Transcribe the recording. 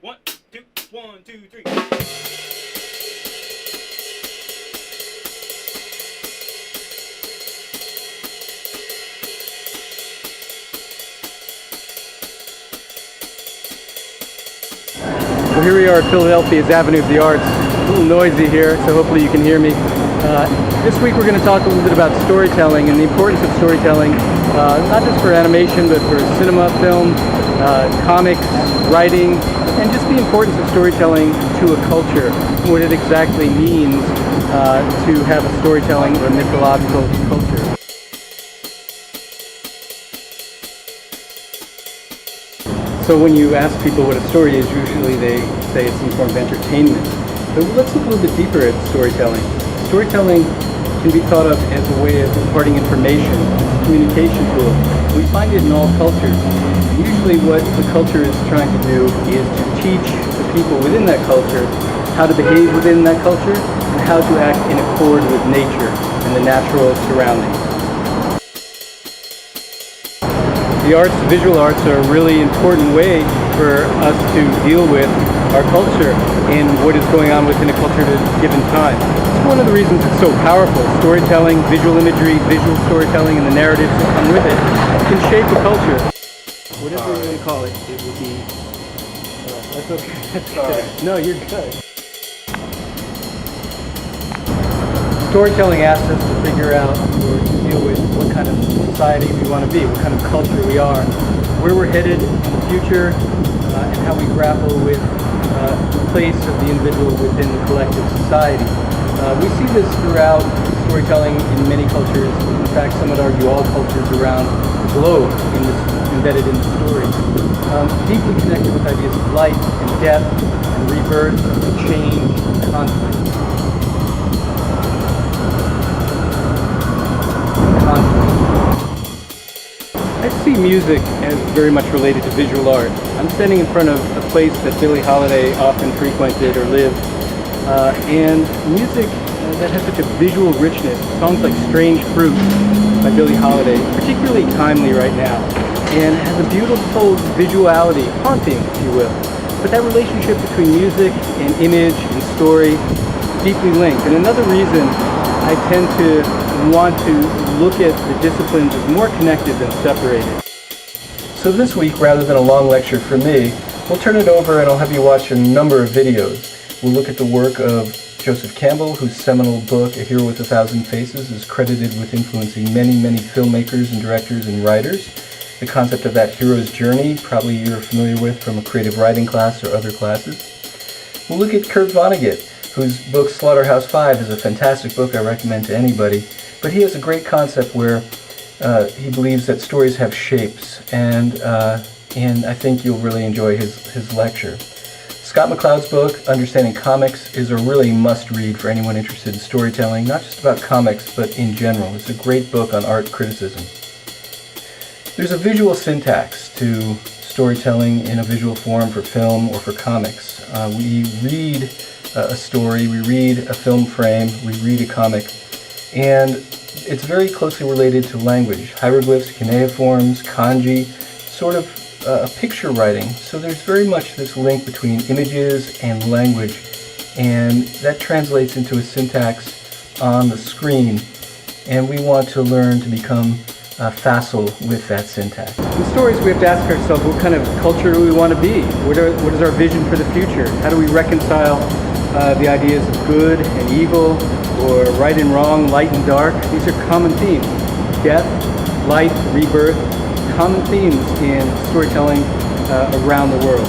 One, two, 1, 2, 3. Well, here we are at Philadelphia's Avenue of the Arts. A little noisy here, so hopefully you can hear me. This week we're going to talk a little bit about storytelling and the importance of storytelling, not just for animation, but for cinema, film, comics, writing, and just the importance of storytelling to a culture, what it exactly means to have a storytelling or mythological culture. So when you ask people what a story is, usually they say it's some form of entertainment. But let's look a little bit deeper at storytelling. Storytelling can be thought of as a way of imparting information, a communication tool. We find it in all cultures. Usually what the culture is trying to do is to teach the people within that culture how to behave within that culture and how to act in accord with nature and the natural surroundings. The arts, the visual arts, are a really important way for us to deal with our culture and what is going on within a culture at a given time. It's one of the reasons it's so powerful. Storytelling, visual imagery, visual storytelling, and the narratives that come with it can shape a culture. Whatever you want to call it, it will be... that's okay. That's good. No, you're good. Storytelling asks us to figure out or to deal with what kind of society we want to be, what kind of culture we are, where we're headed in the future, and how we grapple with the place of the individual within the collective society. We see this throughout storytelling in many cultures. In fact, some would argue all cultures around the globe embedded in the story. Deeply connected with ideas of life and death and rebirth and change and conflict. I see music as very much related to visual art. I'm standing in front of a place that Billie Holiday often frequented or lived, and music that has such a visual richness. Songs like Strange Fruit by Billie Holiday, particularly timely right now, and has a beautiful visuality, haunting, if you will. But that relationship between music and image and story is deeply linked. And another reason I tend to want to look at the disciplines as more connected than separated. So this week, rather than a long lecture from me, we'll turn it over and I'll have you watch a number of videos. We'll look at the work of Joseph Campbell, whose seminal book, A Hero with a Thousand Faces, is credited with influencing many, many filmmakers and directors and writers. The concept of that hero's journey, probably you're familiar with from a creative writing class or other classes. We'll look at Kurt Vonnegut, whose book Slaughterhouse-Five is a fantastic book I recommend to anybody. But he has a great concept where he believes that stories have shapes, and I think you'll really enjoy his lecture. Scott McCloud's book, Understanding Comics, is a really must-read for anyone interested in storytelling, not just about comics, but in general. It's a great book on art criticism. There's a visual syntax to storytelling in a visual form for film or for comics. We read a story, we read a film frame, we read a comic, and it's very closely related to language. Hieroglyphs, cuneiforms, kanji, sort of picture writing. So there's very much this link between images and language, and that translates into a syntax on the screen, and we want to learn to become facile with that syntax. In stories, we have to ask ourselves, what kind of culture do we want to be? What is our vision for the future? How do we reconcile the ideas of good and evil, or right and wrong, light and dark? These are common themes. Death, life, rebirth, common themes in storytelling around the world.